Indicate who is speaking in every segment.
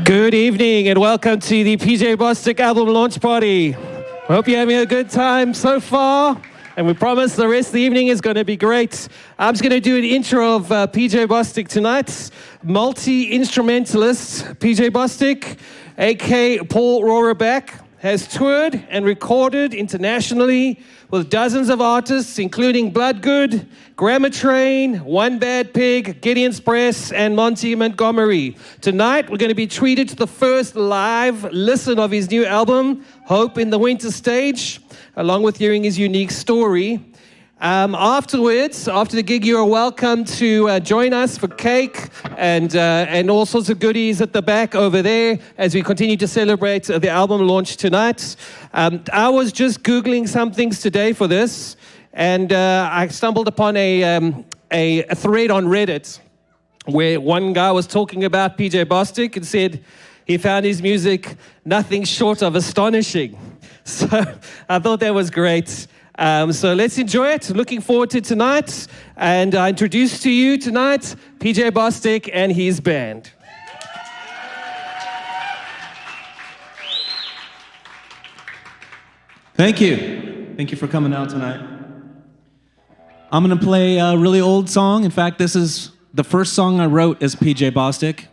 Speaker 1: Good evening and welcome to the PJ Bostic album launch party. Hope you're having a good time so far, and we promise the rest of the evening is going to be great. I'm just going to do an intro of PJ Bostic tonight. Multi-instrumentalist PJ Bostic, aka Paul Rohraback, has toured and recorded internationally with dozens of artists, including Bloodgood, Grammar Train, One Bad Pig, Gideon's Press, and Monty Montgomery. Tonight, we're going to be treated to the first live listen of his new album, Hope in the Winter Stage, along with hearing his unique story. Afterwards, after the gig, you are welcome to join us for cake and all sorts of goodies at the back over there as we continue to celebrate the album launch tonight. I was just Googling some things today for this, and I stumbled upon a thread on Reddit where one guy was talking about PJ Bostic and said he found his music nothing short of astonishing. So I thought that was great. So let's enjoy it. Looking forward to tonight. And I introduce to you tonight PJ Bostic and his band.
Speaker 2: Thank you. Thank you for coming out tonight. I'm going to play a really old song. In fact, this is the first song I wrote as PJ Bostic.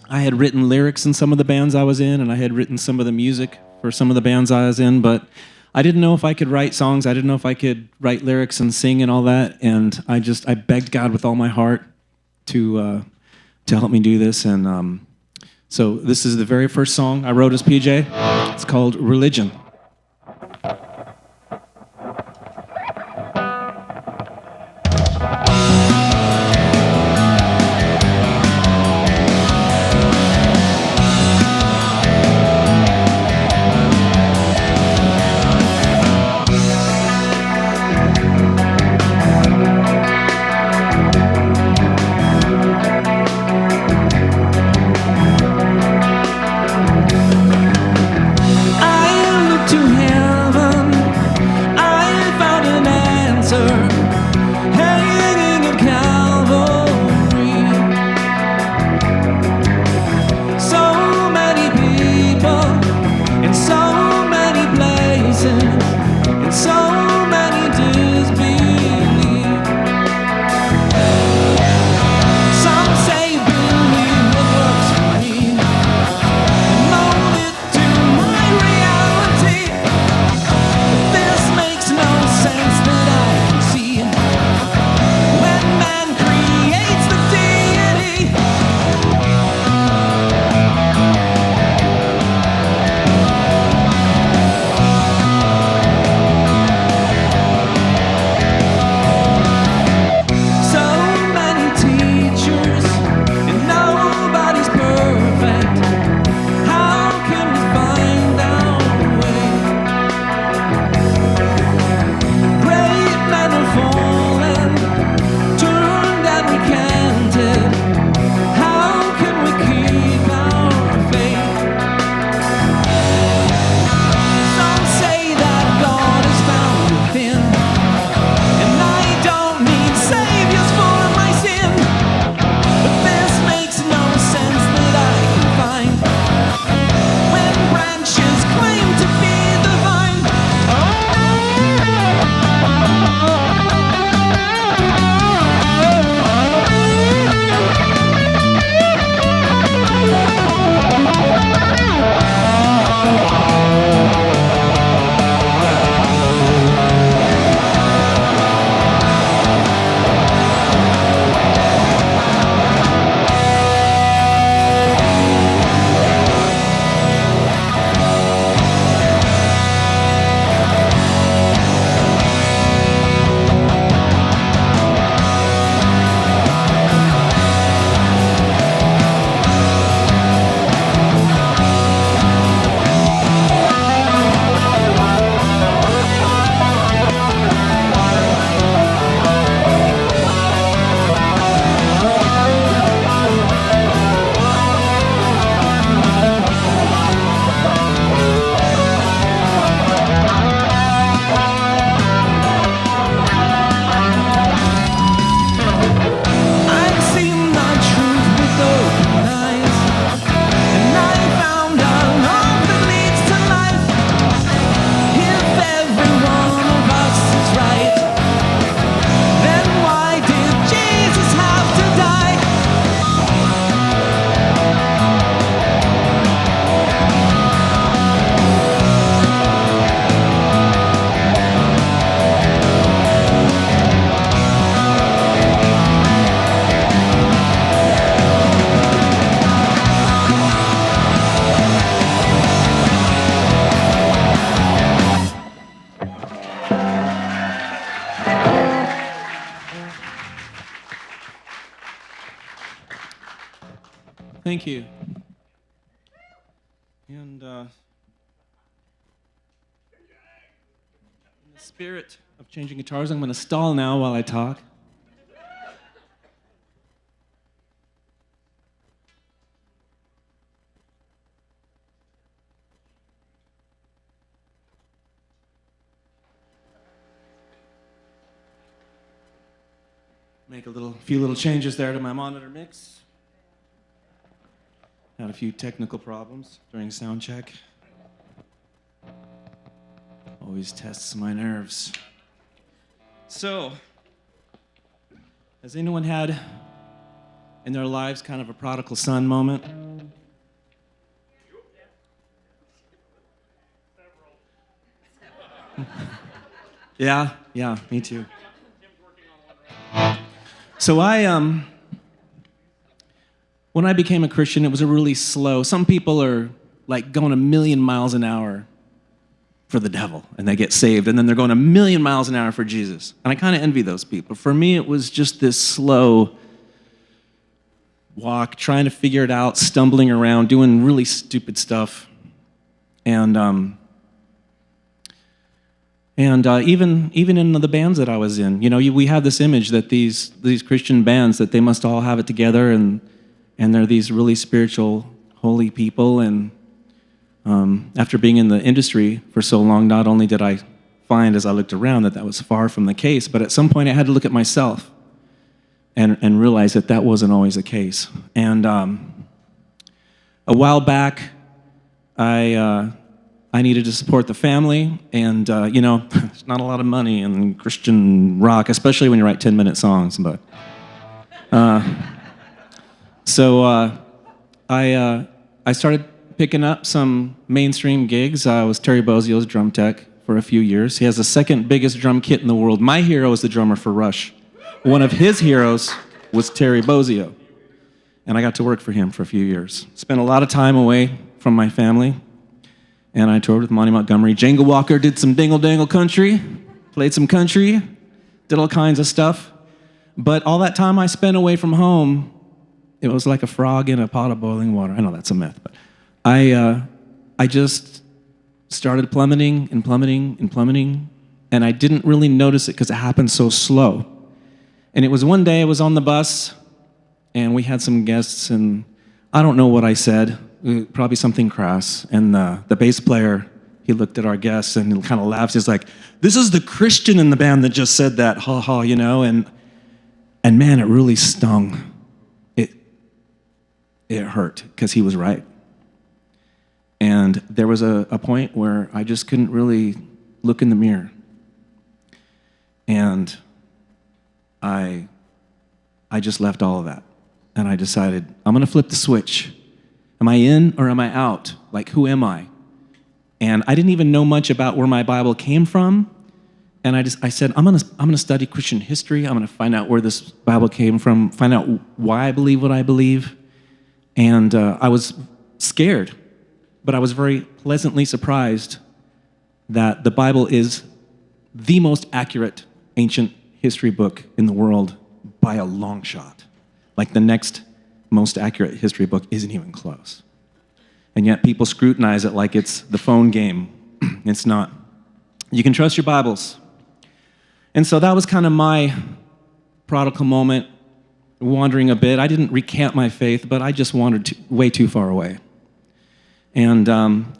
Speaker 2: I had written lyrics in some of the bands I was in, and I had written some of the music for some of the bands I was in, but I didn't know if I could write songs. I didn't know if I could write lyrics and sing and all that. And I begged God with all my heart to help me do this. And so this is the very first song I wrote as PJ. It's called Religion. Thank you. And in the spirit of changing guitars, I'm going to stall now while I talk. Make a few little changes there to my monitor mix. Had a few technical problems during sound check. Always tests my nerves. So, has anyone had in their lives kind of a prodigal son moment? Yeah, me too. So when I became a Christian, it was a really slow. Some people are like going 1,000,000 miles an hour for the devil, and they get saved, and then they're going 1,000,000 miles an hour for Jesus. And I kind of envy those people. For me, it was just this slow walk, trying to figure it out, stumbling around, doing really stupid stuff, and even in the bands that I was in, we have this image that these Christian bands, that they must all have it together, and they're these really spiritual, holy people. And after being in the industry for so long, not only did I find as I looked around that was far from the case, but at some point I had to look at myself and realize that wasn't always the case. And a while back, I needed to support the family, and there's not a lot of money in Christian rock, especially when you write 10-minute songs. But so I started picking up some mainstream gigs. I was Terry Bozzio's drum tech for a few years. He has the second biggest drum kit in the world. My hero is the drummer for Rush. One of his heroes was Terry Bozzio, and I got to work for him for a few years. Spent a lot of time away from my family. And I toured with Monty Montgomery. Django Walker did some dingle dangle country, played some country, did all kinds of stuff. But all that time I spent away from home, it was like a frog in a pot of boiling water. I know that's a myth, but I just started plummeting, and I didn't really notice it because it happened so slow. And it was one day I was on the bus, and we had some guests, and I don't know what I said. Probably something crass, and the bass player, he looked at our guests and he kind of laughed. He's like, "This is the Christian in the band that just said that, ha ha," and man, it really stung. It hurt because he was right. And there was a point where I just couldn't really look in the mirror, and I just left all of that, and I decided I'm gonna flip the switch. Am I in or am I out? Like, who am I? And I didn't even know much about where my Bible came from. And I said, I'm gonna study Christian history. I'm gonna find out where this Bible came from, find out why I believe what I believe. And I was scared, but I was very pleasantly surprised that the Bible is the most accurate ancient history book in the world by a long shot. Like, the next most accurate history book isn't even close. And yet people scrutinize it like it's the phone game. It's not. You can trust your Bibles. And so that was kind of my prodigal moment, wandering a bit. I didn't recant my faith, but I just wandered way too far away. And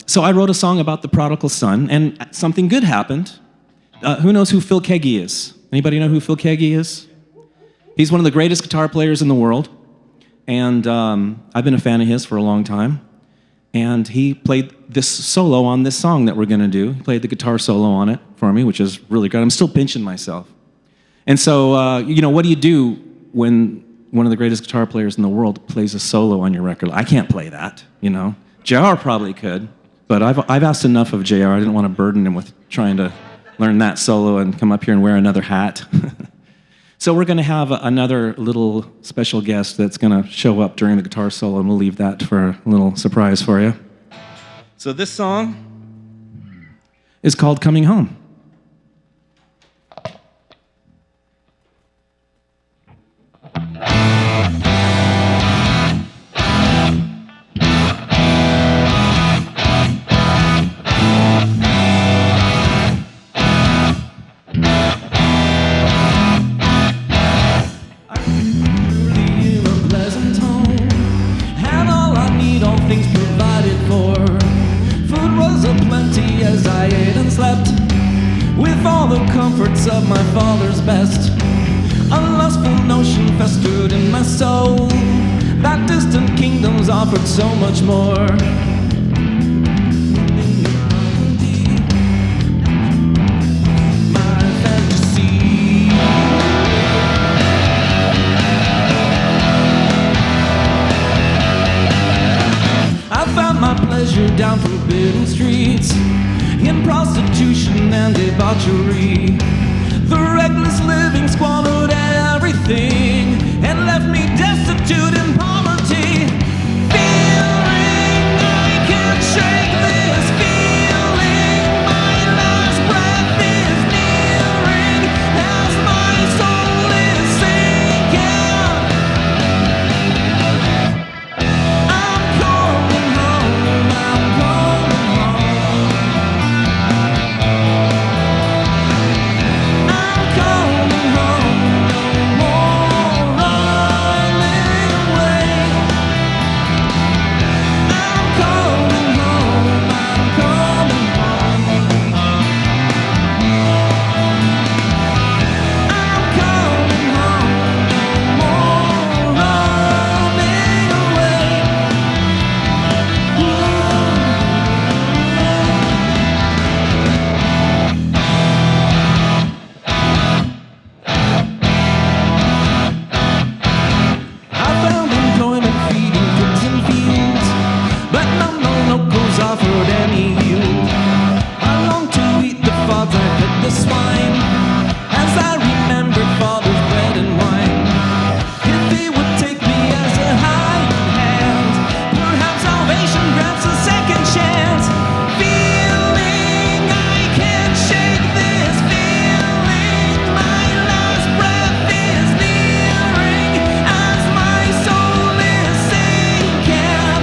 Speaker 2: so I wrote a song about the prodigal son, and something good happened. Who knows who Phil Keaggy is? Anybody know who Phil Keaggy is? He's one of the greatest guitar players in the world. And I've been a fan of his for a long time. And he played this solo on this song that we're going to do. He played the guitar solo on it for me, which is really good. I'm still pinching myself. And so, what do you do when one of the greatest guitar players in the world plays a solo on your record? I can't play that, JR probably could, but I've asked enough of JR. I didn't want to burden him with trying to learn that solo and come up here and wear another hat. So we're going to have another little special guest that's going to show up during the guitar solo, and we'll leave that for a little surprise for you. So this song is called Coming Home. mornings provided for. Food was aplenty as I ate and slept, with all the comforts of my father's best. A lustful notion festered in my soul, that distant kingdoms offered so much more. My fantasy, I found my pleasure down forbidden streets, in prostitution and debauchery. The reckless living squandered everything and left me destitute in poverty. Feeling I can't shake this feeling, my last breath is nearing as my soul is sinking. I'm coming home, I'm coming home. I'm coming home, no more running away. I'm coming home, I'm coming home. I'm coming home, no more running away. I found employment feeding pigs and fields, but none the locals offered any yield. I longed to eat the fodder, I fed the swine, as I remembered father's bread and wine. If they would take me as a hired hand, perhaps salvation grants a second chance. Feeling I can't shake this feeling, my last breath is nearing as my soul is sinking.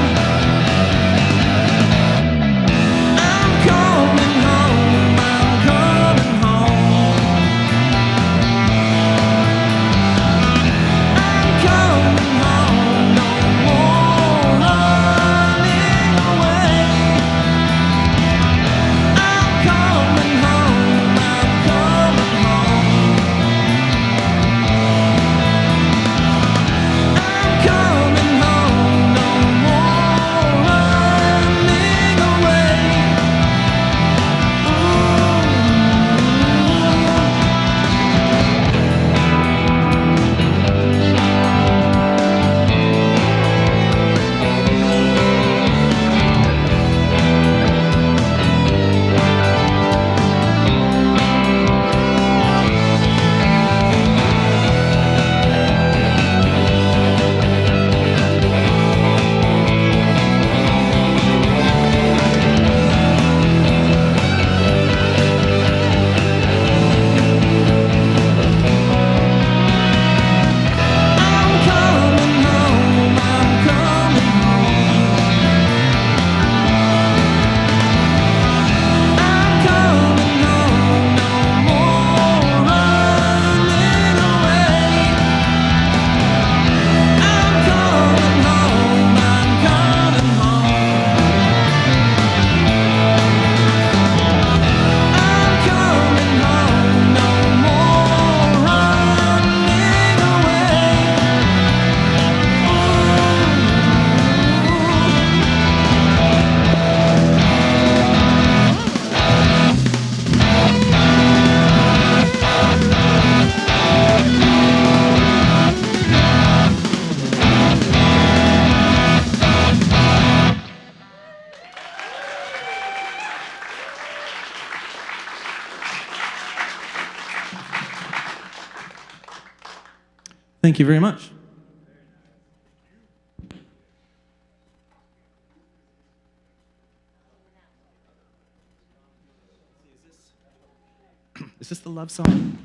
Speaker 2: I'm coming home, I'm coming home. I'm coming home, no more running away. I'm coming home, I'm coming home. I'm coming home, no more running away. I'm coming home, I'm coming home. I'm coming home, no more running away. I'm coming home, I'm coming home. I'm coming home, no more running away. Thank you very much. Is this the love song?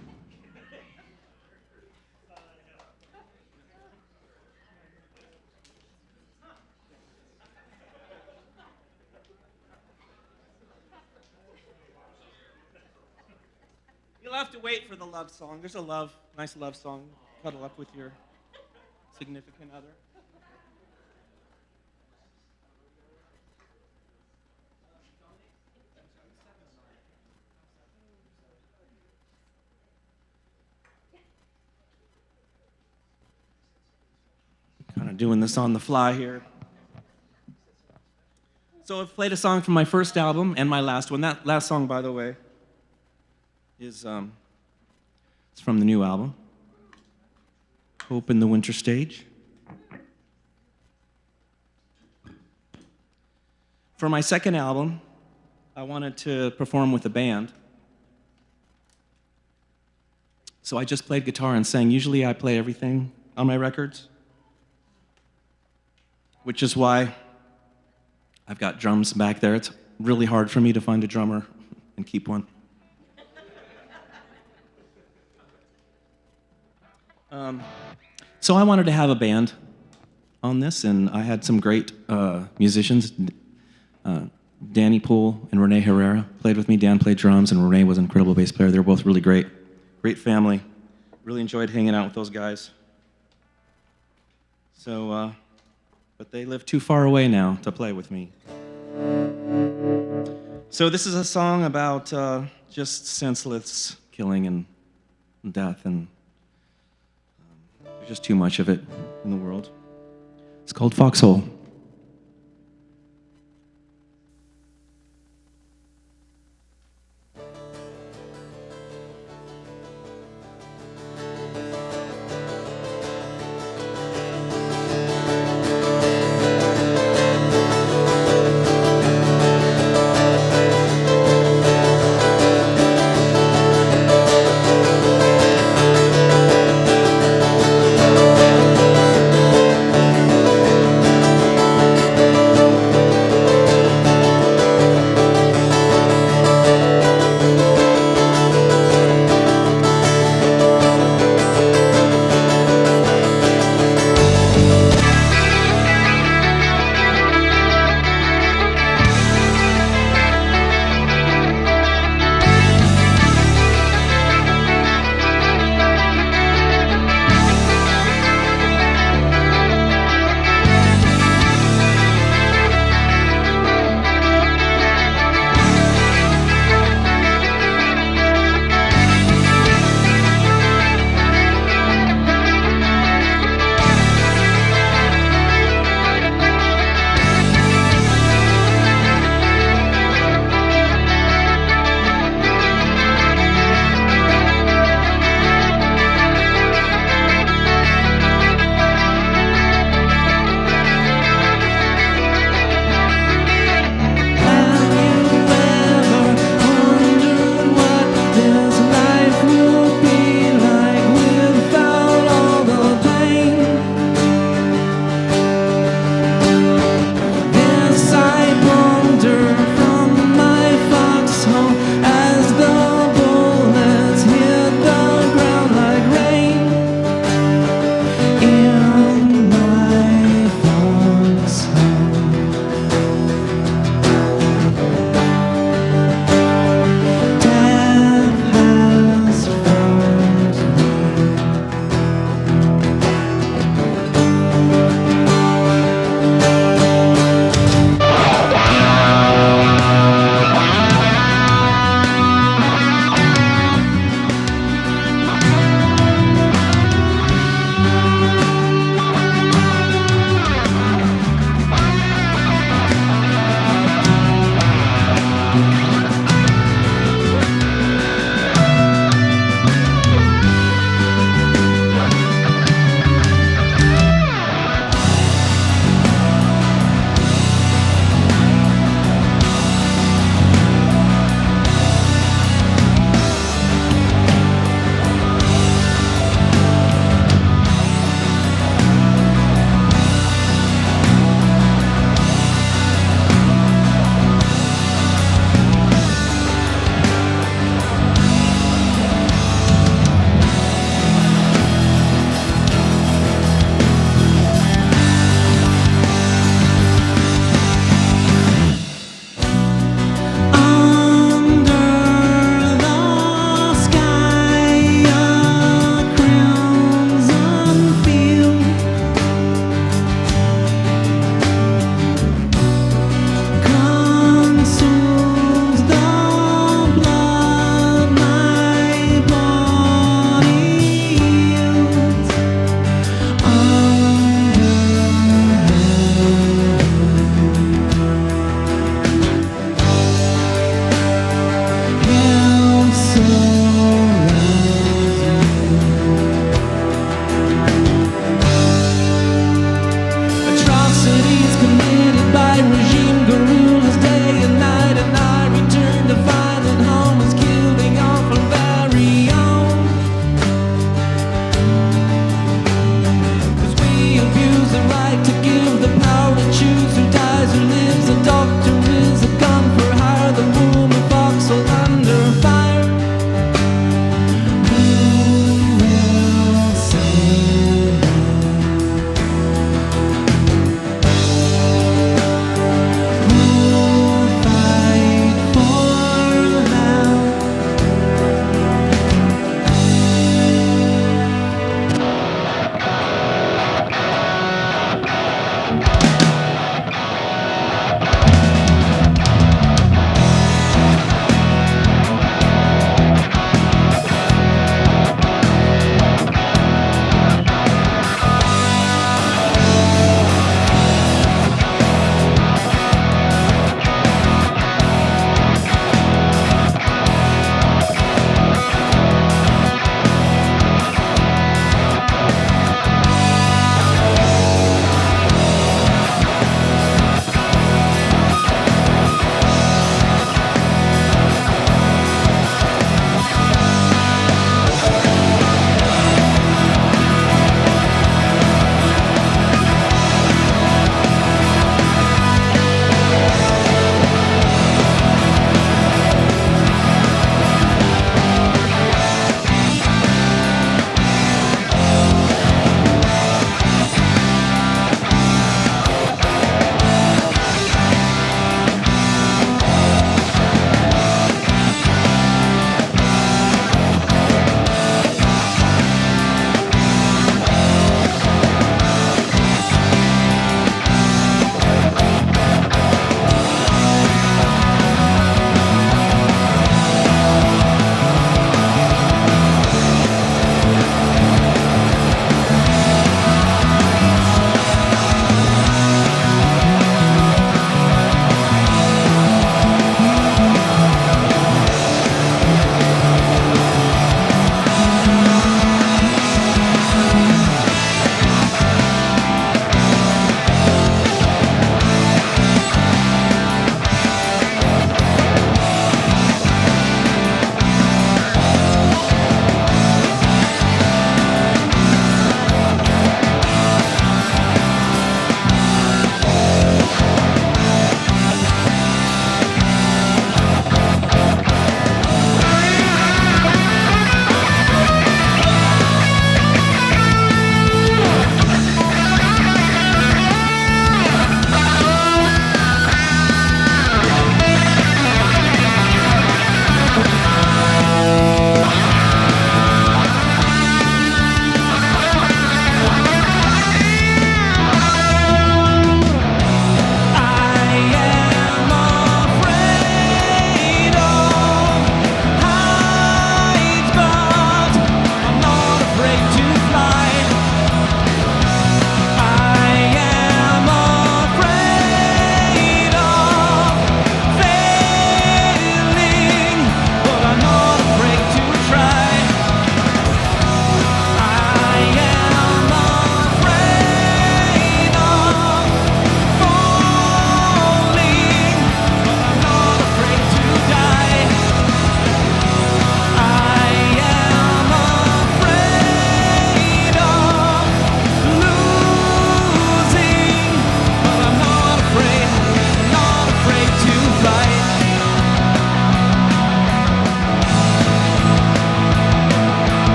Speaker 2: You'll have to wait for the love song. There's a nice love song. Cuddle up with your significant other. of doing this on the fly here. So I've played a song from my first album and my last one. That last song, by the way, is it's from the new album, Hope in the Winter Stage. For my second album, I wanted to perform with a band. So I just played guitar and sang. Usually I play everything on my records, which is why I've got drums back there. It's really hard for me to find a drummer and keep one. So I wanted to have a band on this, and I had some great musicians. Danny Poole and Renee Herrera played with me. Dan played drums, and Renee was an incredible bass player. They were both really great. Great family. Really enjoyed hanging out with those guys. So, but they live too far away now to play with me. So this is a song about just senseless killing and death, and there's just too much of it in the world. It's called Foxhole.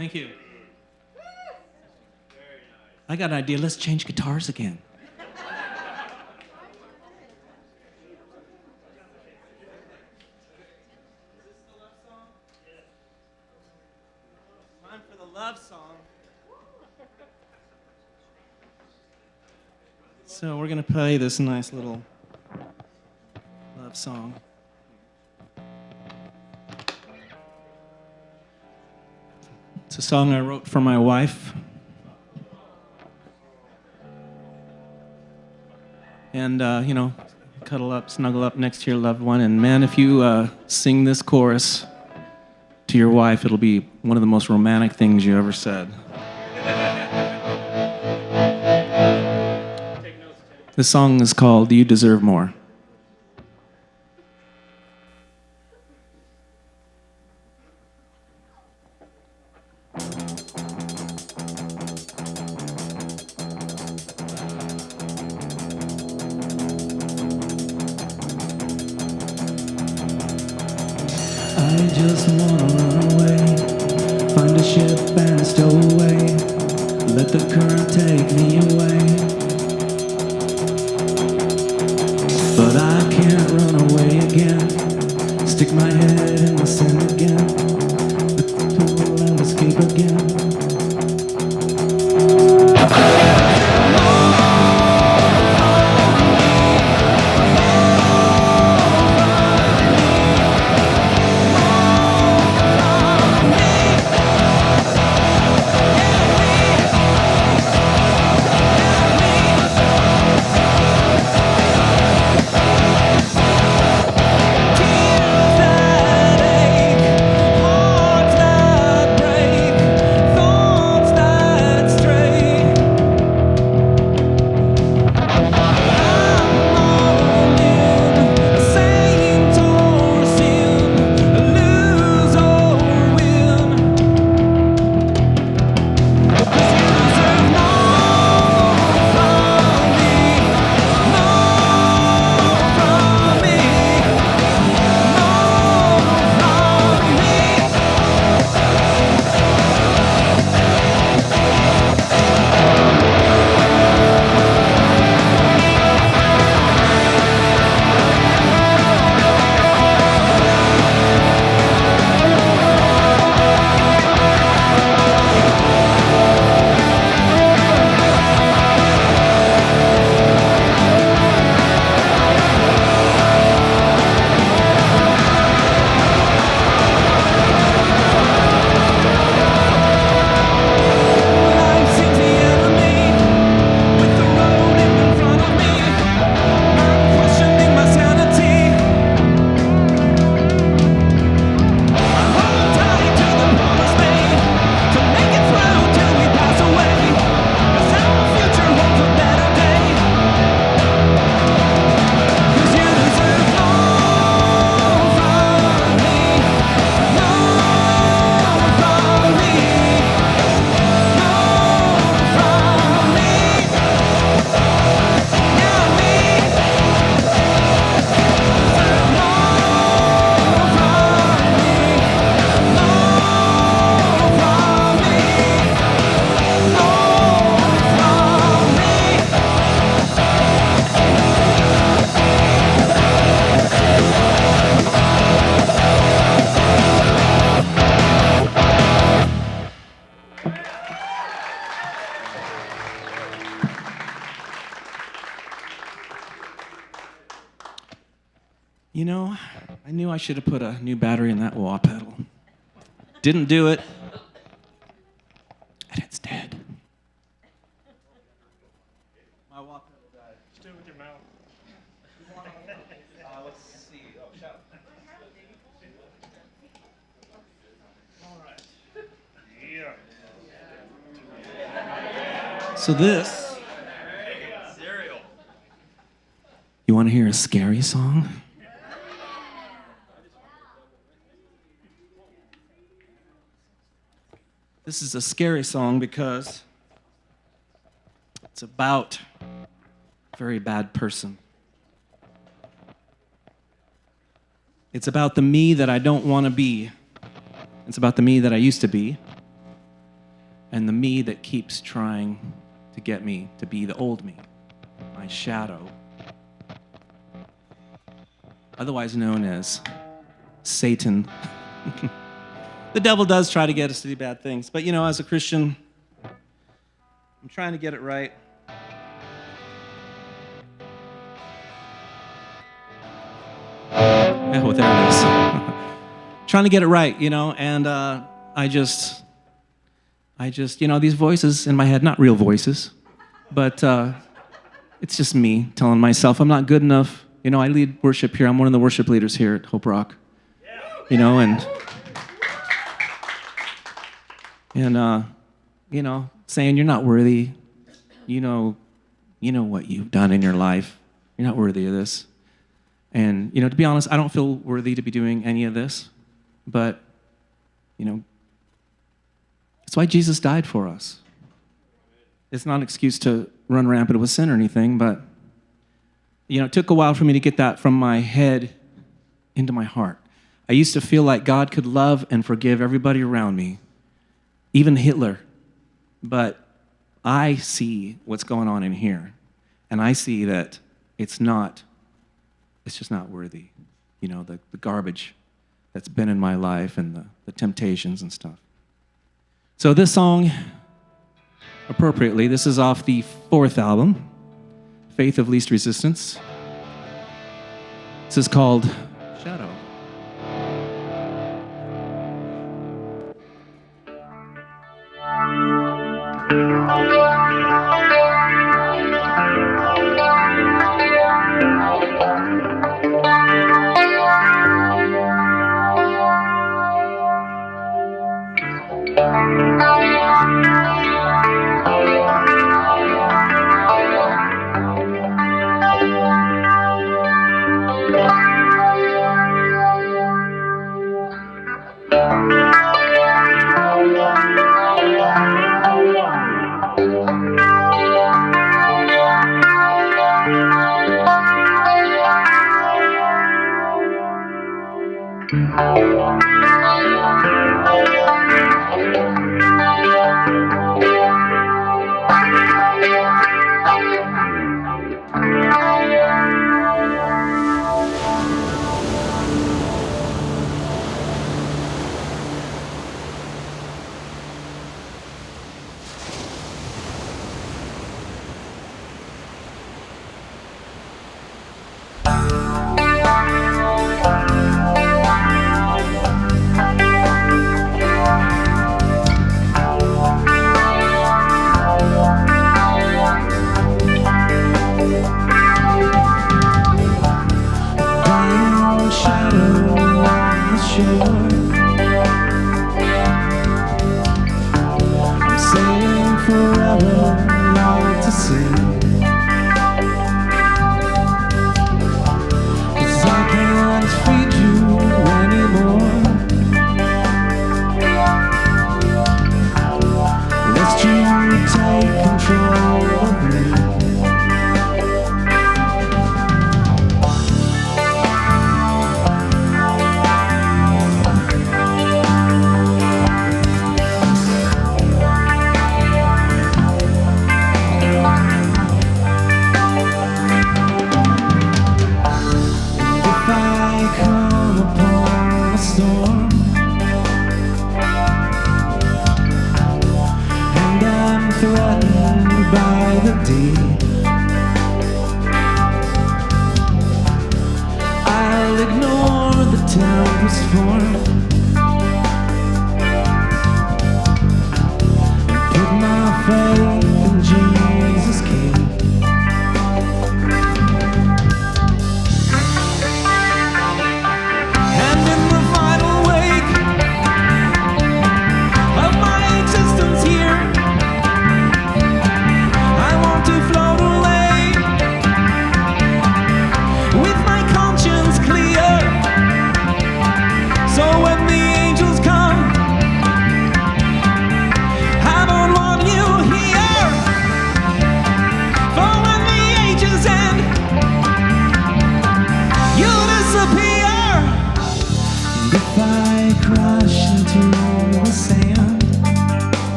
Speaker 2: Thank you. I got an idea. Let's change guitars again. Time for the love song. So we're gonna play this nice little love song. It's a song I wrote for my wife. And, cuddle up, snuggle up next to your loved one. And man, if you sing this chorus to your wife, it'll be one of the most romantic things you ever said. This song is called You Deserve More. I just wanna run away, find a ship and stow away, let the current take me away. But I can't run away again, stick my head in the sand again, pull and escape again. You know, I knew I should have put a new battery in that wah pedal. Didn't do it. And it's dead. My wah pedal died.
Speaker 3: Just do it with your mouth.
Speaker 2: Let's see. Oh, shout.
Speaker 3: All right. Yeah.
Speaker 2: So this. You want to hear a scary song? This is a scary song because it's about a very bad person. It's about the me that I don't want to be. It's about the me that I used to be. and the me that keeps trying to get me to be the old me, my shadow, otherwise known as Satan. The devil does try to get us to do bad things, but as a Christian, I'm trying to get it right. Oh, there it is. Trying to get it right, and I just, these voices in my head, not real voices, but it's just me telling myself I'm not good enough. I lead worship here. I'm one of the worship leaders here at Hope Rock. And saying you're not worthy. You know what you've done in your life. You're not worthy of this. And, to be honest, I don't feel worthy to be doing any of this. But, that's why Jesus died for us. It's not an excuse to run rampant with sin or anything, but, it took a while for me to get that from my head into my heart. I used to feel like God could love and forgive everybody around me, even Hitler. But I see what's going on in here, and I see that it's just not worthy. The garbage that's been in my life and the temptations and stuff. So this song, appropriately, this is off the 4th album, Faith of Least Resistance. This is called Shadow.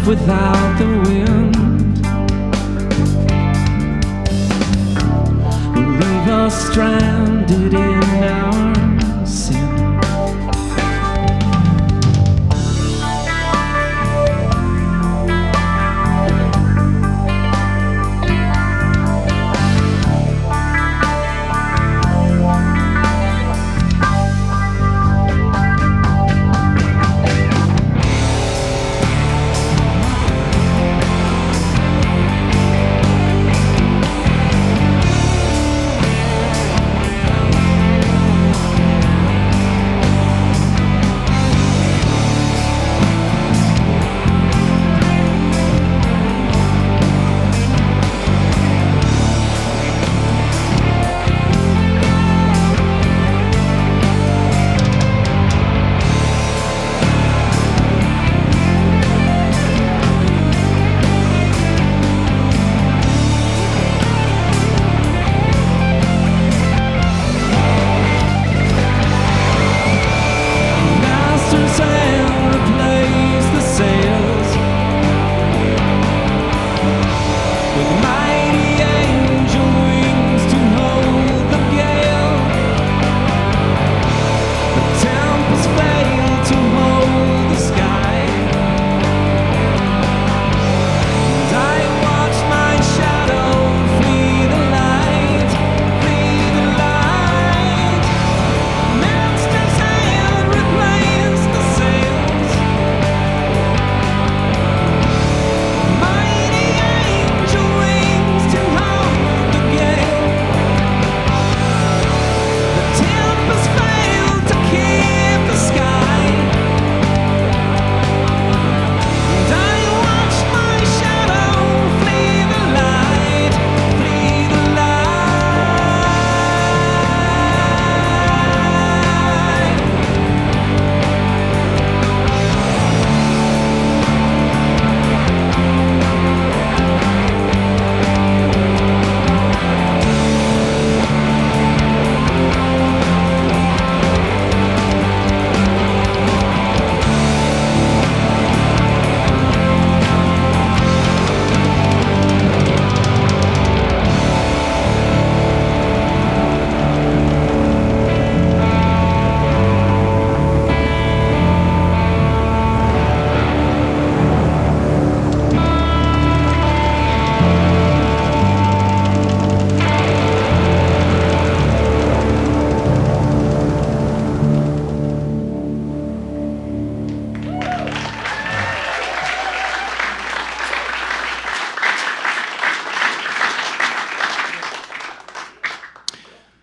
Speaker 2: without the wind will leave us stranded in our sin.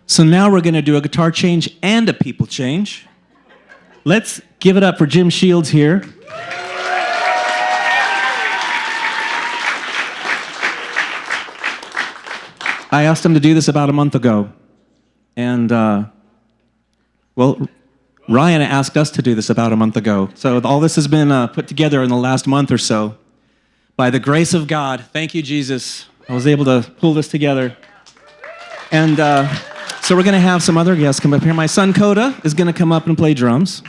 Speaker 2: So now we're going to do a guitar change and a people change. Let's give it up for Jim Shields here. I asked him to do this about a month ago. And, well, Ryan asked us to do this about a month ago. So all this has been put together in the last month or so. By the grace of God, thank you, Jesus, I was able to pull this together. And so we're going to have some other guests come up here. My son, Coda, is going to come up and play drums.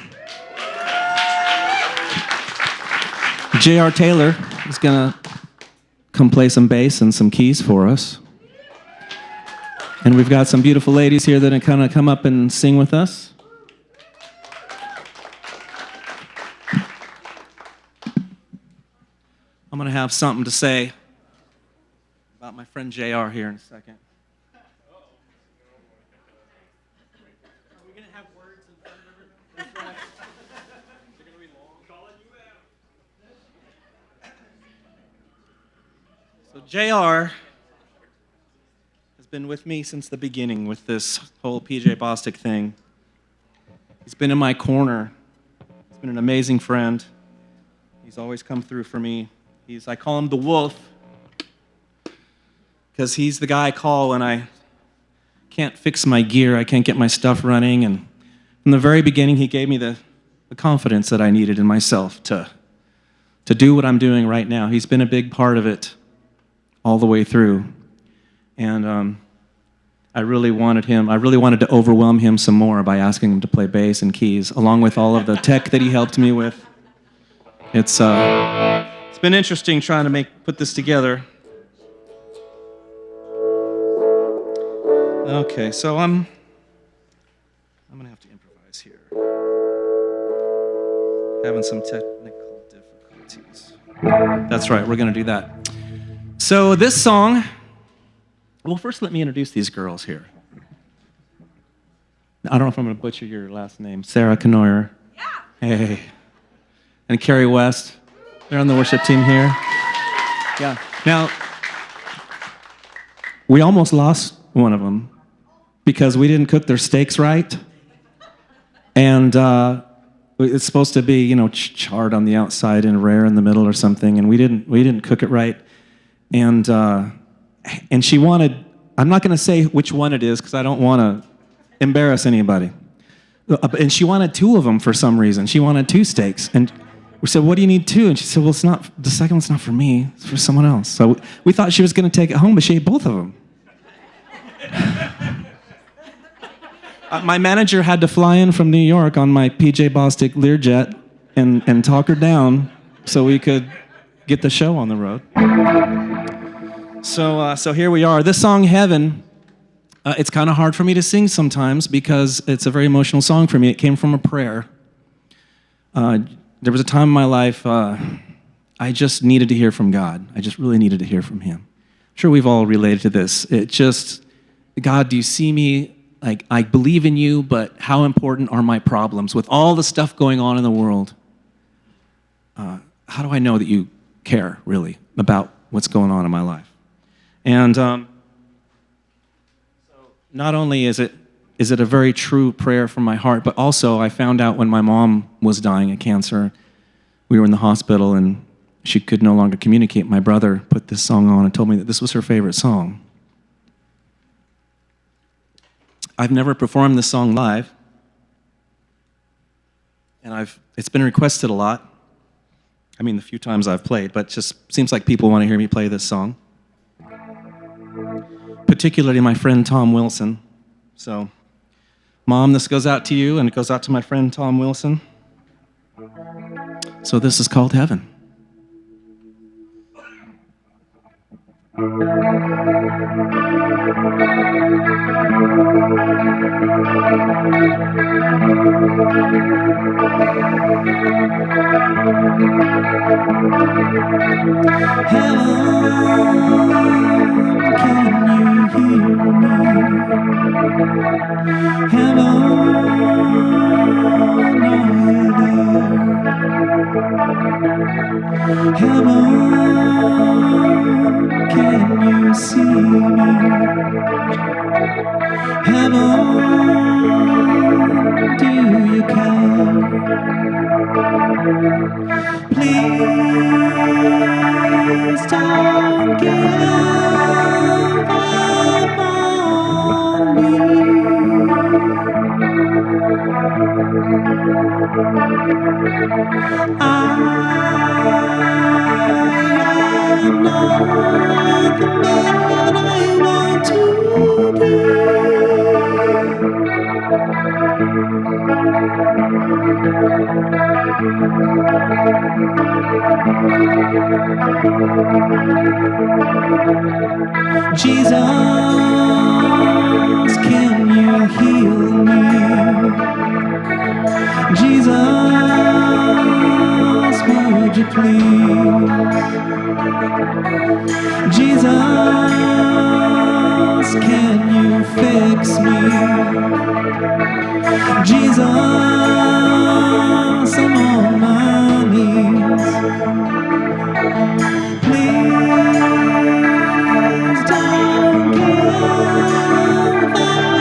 Speaker 2: J.R. Taylor is going to come play some bass and some keys for us. And we've got some beautiful ladies here that are going to come up and sing with us. I'm going to have something to say about my friend J.R. here in a second. So JR has been with me since the beginning with this whole PJ Bostic thing. He's been in my corner. He's been an amazing friend. He's always come through for me. I call him the wolf because he's the guy I call when I can't fix my gear, I can't get my stuff running. And from the very beginning, he gave me the confidence that I needed in myself to do what I'm doing right now. He's been a big part of it all the way through. And I really wanted to overwhelm him some more by asking him to play bass and keys, along with all of the tech that he helped me with. It's It's been interesting trying to put this together. Okay, so I'm gonna have to improvise here. Having some technical difficulties. That's right, we're gonna do that. So this song, well, first let me introduce these girls here. I don't know if I'm gonna butcher your last name. Sarah Knoyer. Yeah. Hey. And Carrie West. They're on the worship team here. Yeah. Now, we almost lost one of them because we didn't cook their steaks right. And it's supposed to be, charred on the outside and rare in the middle or something, and we didn't cook it right. And she wanted, I'm not going to say which one it is because I don't want to embarrass anybody. And she wanted two of them for some reason. She wanted two steaks. And we said, what do you need two? And she said, well, it's not, the second one's not for me, it's for someone else. So we thought she was going to take it home, but she ate both of them. My manager had to fly in from New York on my PJ Bostic Learjet and talk her down so we could get the show on the road. So here we are. This song, Heaven, it's kind of hard for me to sing sometimes because it's a very emotional song for me. It came from a prayer. There was a time in my life I just needed to hear from God. I just really needed to hear from Him. I'm sure we've all related to this. It just, God, do you see me? Like, I believe in you, but how important are my problems? With all the stuff going on in the world, how do I know that you care, really, about what's going on in my life? And so not only is it a very true prayer from my heart, but also I found out when my mom was dying of cancer, we were in the hospital and she could no longer communicate. My brother put this song on and told me that this was her favorite song. I've never performed this song live, and it's been requested a lot. I mean, the few times I've played, but it just seems like people want to hear me play this song. Particularly my friend Tom Wilson. So, Mom, this goes out to you, and it goes out to my friend Tom Wilson. So this is called Heaven.
Speaker 4: Jesus, can you heal me? Jesus, would you please? Jesus, can you fix me? Jesus, I'm on my knees. Please don't give up on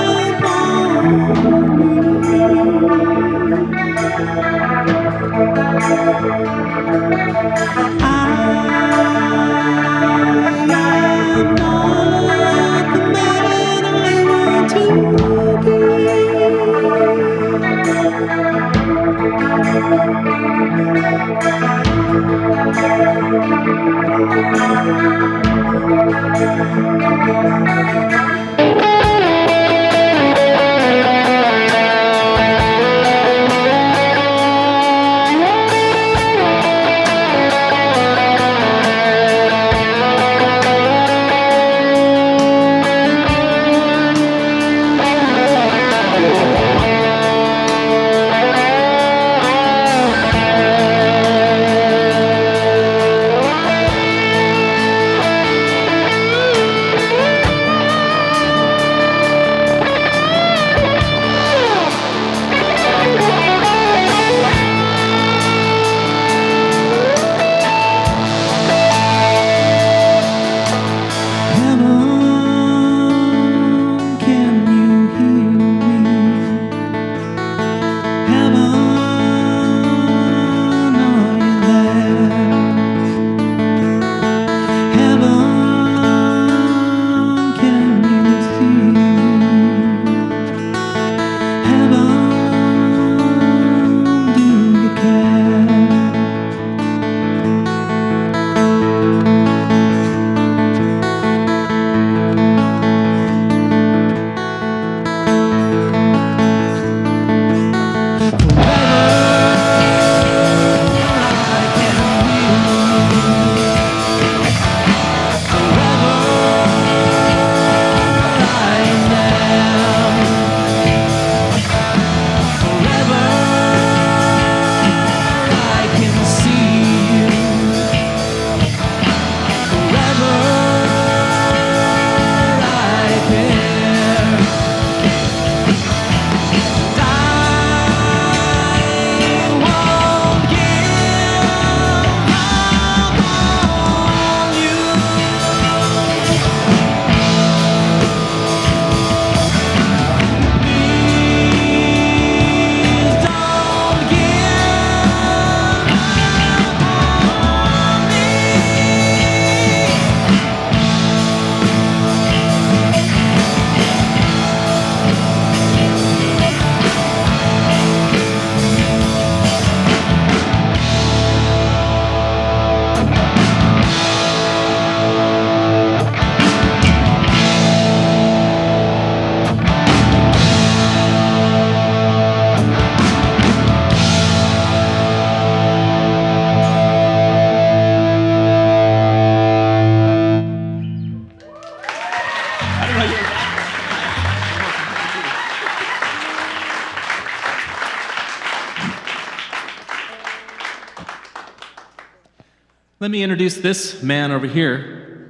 Speaker 2: Let me introduce this man over here,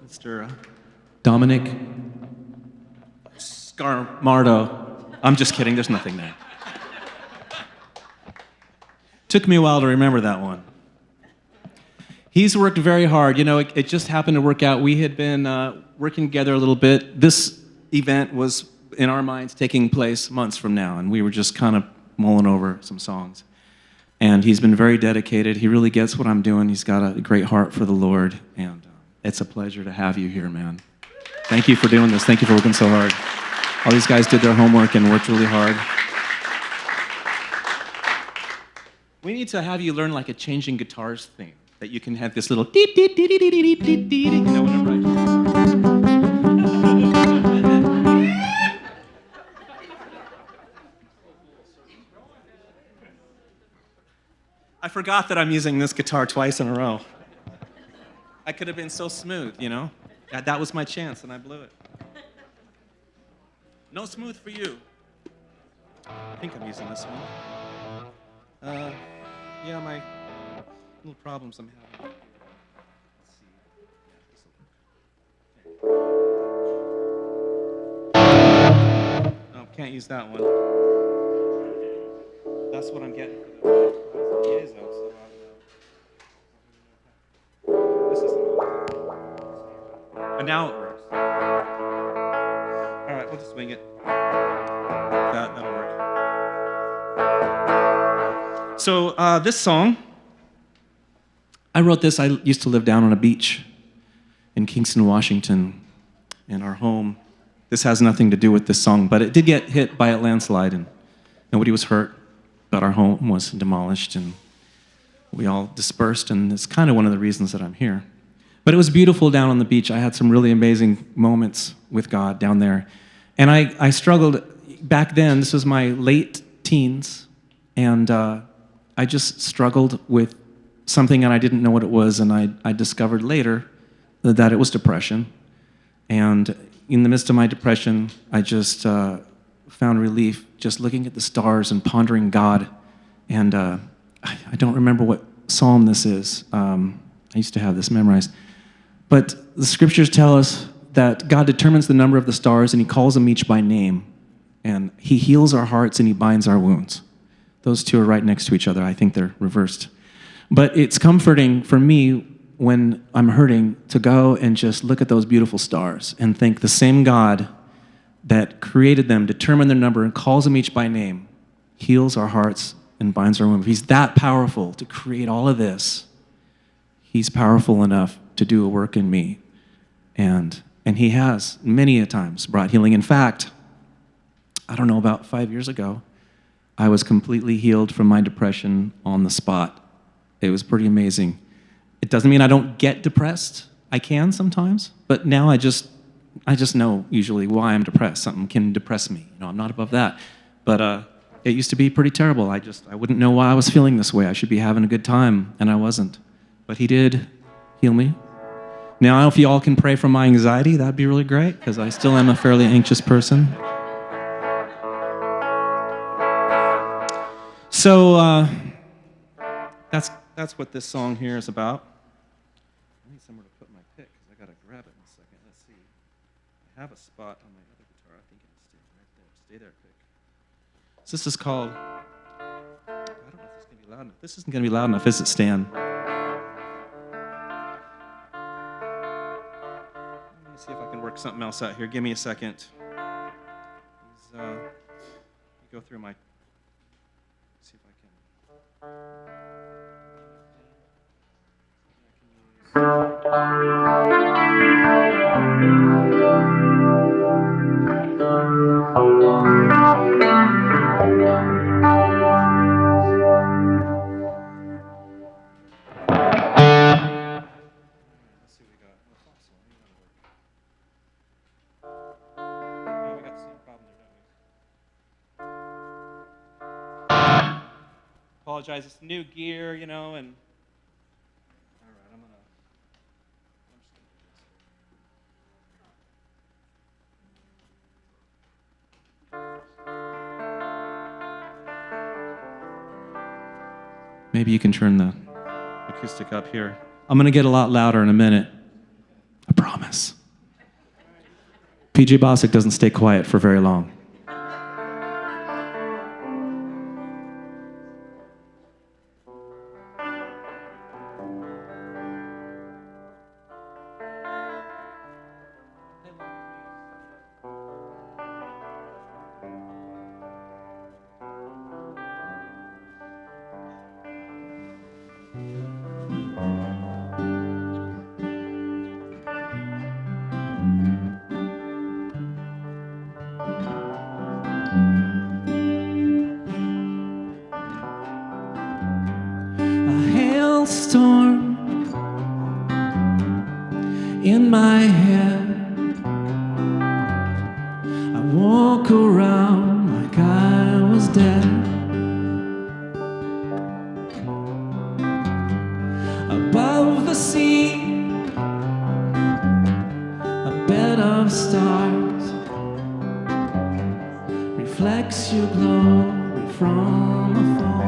Speaker 2: Mr. Dominic Scarmardo. I'm just kidding, there's nothing there. Took me a while to remember that one. He's worked very hard. You know, it just happened to work out. We had been working together a little bit. This event was, in our minds, taking place months from now, and we were just kind of mulling over some songs. And he's been very dedicated. He really gets what I'm doing. He's got a great heart for the Lord, and it's a pleasure to have you here, man. Thank you for doing this. Thank you for working so hard. All these guys did their homework and worked really hard. We need to have you learn like a changing guitars theme, that you can have this little deep, deep, deep, deep, deep, deep, deep, you know, whenever I forgot that I'm using this guitar twice in a row. I could have been so smooth, you know? That was my chance, and I blew it. No smooth for you. I think I'm using this one. Yeah, my little problems I'm having. Let's see. Oh, can't use that one. That's what I'm getting for the piezo, so this is and now it works. All right, we'll just wing it. That'll work. So this song, I wrote this. I used to live down on a beach in Kingston, Washington, in our home. This has nothing to do with this song, but it did get hit by a landslide, and nobody was hurt, but our home was demolished, and we all dispersed, and it's kind of one of the reasons that I'm here. But it was beautiful down on the beach. I had some really amazing moments with God down there. And I struggled back then. This was my late teens, and I just struggled with something, and I didn't know what it was, and I discovered later that it was depression. And in the midst of my depression, I just found relief just looking at the stars and pondering God. And I don't remember what psalm this is. I used to have this memorized. But the scriptures tell us that God determines the number of the stars, and he calls them each by name. And he heals our hearts, and he binds our wounds. Those two are right next to each other. I think they're reversed. But it's comforting for me when I'm hurting to go and just look at those beautiful stars and think the same God that created them, determined their number, and calls them each by name, heals our hearts and binds our wounds. He's that powerful to create all of this. He's powerful enough to do a work in me. And he has many a times brought healing. In fact, I don't know, about 5 years ago, I was completely healed from my depression on the spot. It was pretty amazing. It doesn't mean I don't get depressed. I can sometimes, but now I just know usually why I'm depressed. Something can depress me. You know, I'm not above that. But it used to be pretty terrible. I wouldn't know why I was feeling this way. I should be having a good time, and I wasn't. But he did heal me. Now, if you all can pray for my anxiety, that'd be really great, because I still am a fairly anxious person. So that's what this song here is about. I need somewhere to put my pick, because I got to grab it in a second. Let's see. I have a spot on my other guitar. I think it'll stay right there. Stay there, pick. So this is called, I don't know if this is going to be loud enough. This isn't going to be loud enough, is it, Stan? Let me see if I can work something else out here. Give me a second. Go through my, see if I can. Apologize, it's new gear, you know, and all right, I'm just gonna do this. Maybe you can turn the acoustic up here. I'm gonna get a lot louder in a minute. I promise. PJ Bostic doesn't stay quiet for very long.
Speaker 4: A hailstorm in my head. I walk around like I was dead. Above the sea, a bed of stars reflects your glory from afar.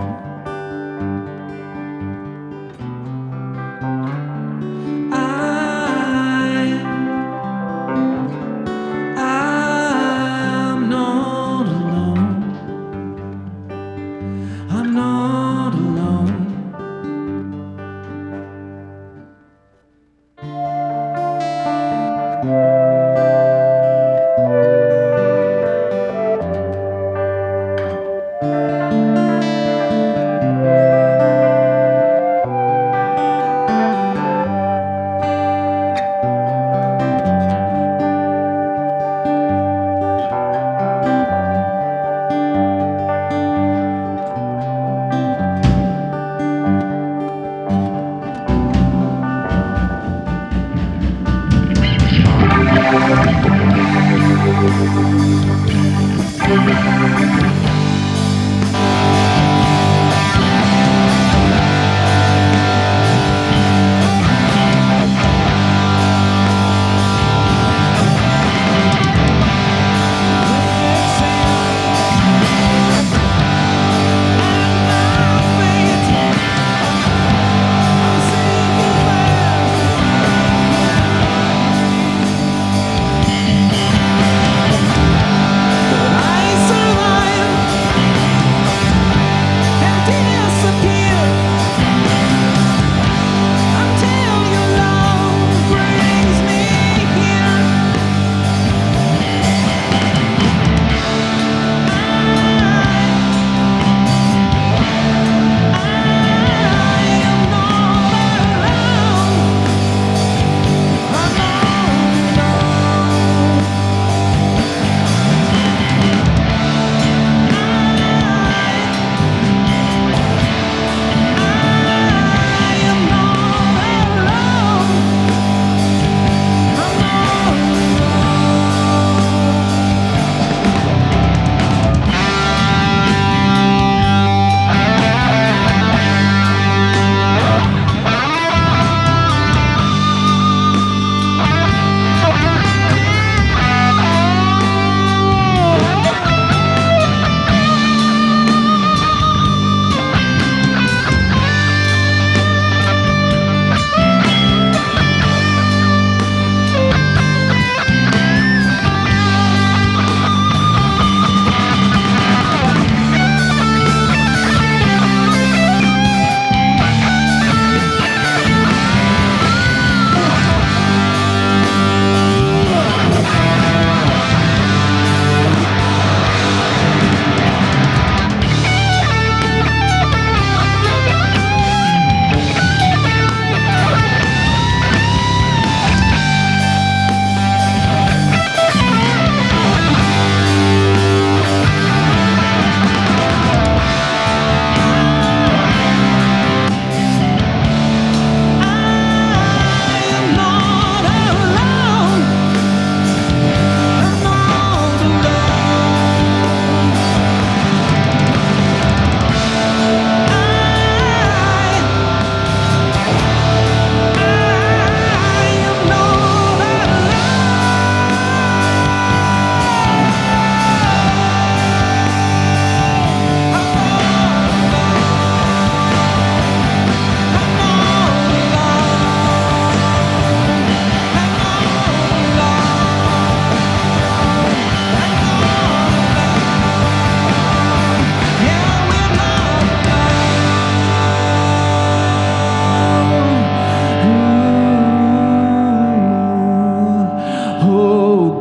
Speaker 4: I'm not alone. I'm not alone.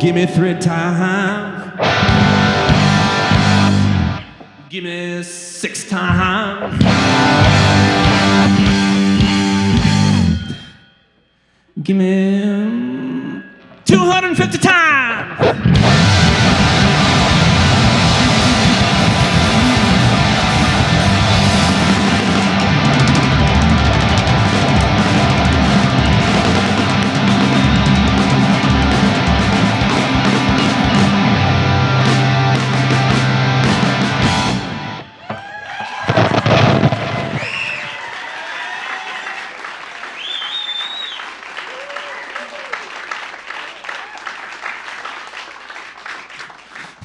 Speaker 2: Give me 3 times. Give me 6 times. Give me 250 times.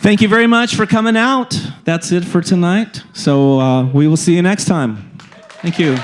Speaker 2: Thank you very much for coming out. That's it for tonight. So we will see you next time. Thank you.